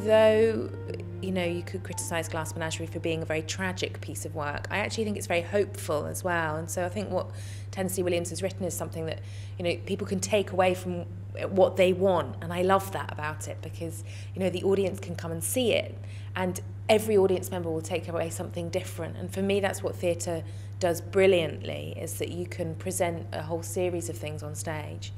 although, you know, you could criticise Glass Menagerie for being a very tragic piece of work, I actually think it's very hopeful as well. And so I think what Tennessee Williams has written is something that, you know, people can take away from what they want. And I love that about it because, you know, the audience can come and see it. And every audience member will take away something different. And for me, that's what theatre does brilliantly, is that you can present a whole series of things on stage.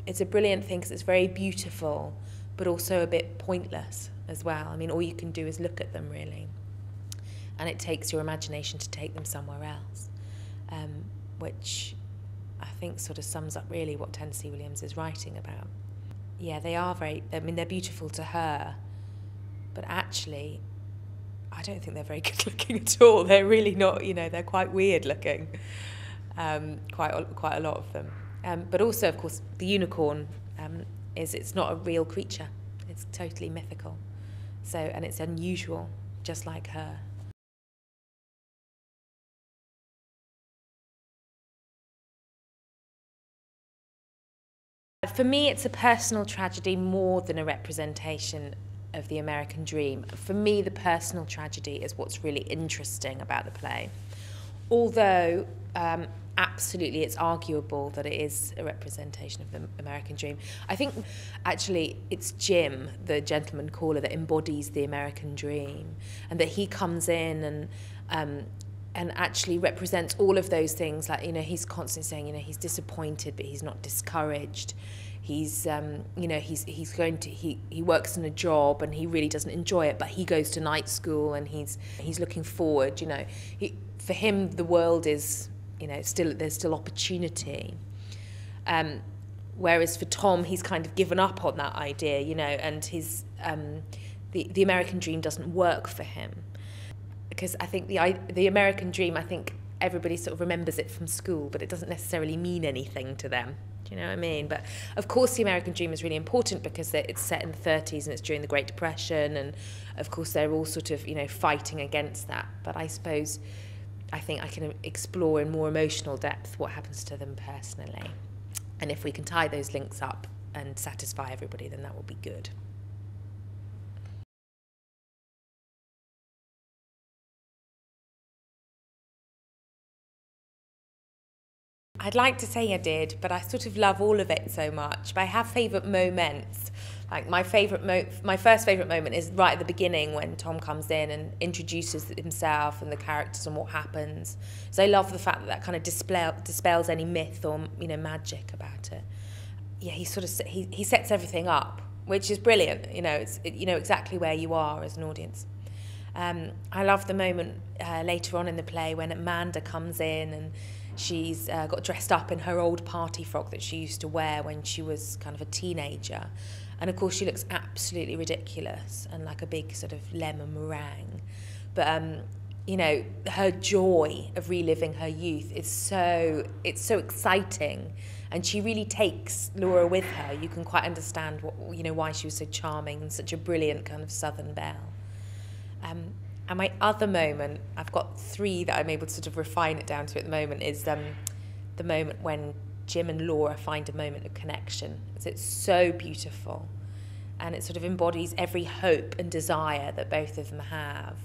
It's a brilliant thing because it's very beautiful, but also a bit pointless as well. I mean, all you can do is look at them, really. And it takes your imagination to take them somewhere else, which I think sort of sums up really what Tennessee Williams is writing about. Yeah, they are I mean, they're beautiful to her, but actually, I don't think they're very good looking at all. They're really not, you know, they're quite weird looking, quite a lot of them. But also, of course, the unicorn it's not a real creature. It's totally mythical. So, and it's unusual, just like her. For me, it's a personal tragedy more than a representation of the American dream. For me, the personal tragedy is what's really interesting about the play. Although, absolutely, it's arguable that it is a representation of the American dream. I think, actually, it's Jim, the gentleman caller, that embodies the American dream, and that he comes in and actually represents all of those things. Like, you know, he's constantly saying, you know, he's disappointed, but he's not discouraged. He's, you know, he works in a job and he really doesn't enjoy it, but he goes to night school and he's looking forward. You know, for him the world is, you know, there's still opportunity. Whereas for Tom, he's kind of given up on that idea, you know, and the American dream doesn't work for him. Because I think the American dream, I think everybody sort of remembers it from school, but it doesn't necessarily mean anything to them. Do you know what I mean? But of course the American dream is really important because it's set in the 30s and it's during the Great Depression, and of course they're all sort of, you know, fighting against that. But I suppose I think I can explore in more emotional depth what happens to them personally. And if we can tie those links up and satisfy everybody, then that will be good. I'd like to say I did, but I sort of love all of it so much. But I have favourite moments. Like my first favourite moment is right at the beginning when Tom comes in and introduces himself and the characters and what happens. So I love the fact that kind of dispels any myth or, you know, magic about it. Yeah, he sets everything up, which is brilliant. You know, you know exactly where you are as an audience. I love the moment later on in the play when Amanda comes in and she's got dressed up in her old party frock that she used to wear when she was kind of a teenager. And of course she looks absolutely ridiculous and like a big sort of lemon meringue. But, you know, her joy of reliving her youth is it's so exciting. And she really takes Laura with her. You can quite understand you know, why she was so charming and such a brilliant kind of Southern belle. And my other moment, I've got three that I'm able to sort of refine it down to at the moment, is the moment when Jim and Laura find a moment of connection. It's so beautiful, and it sort of embodies every hope and desire that both of them have.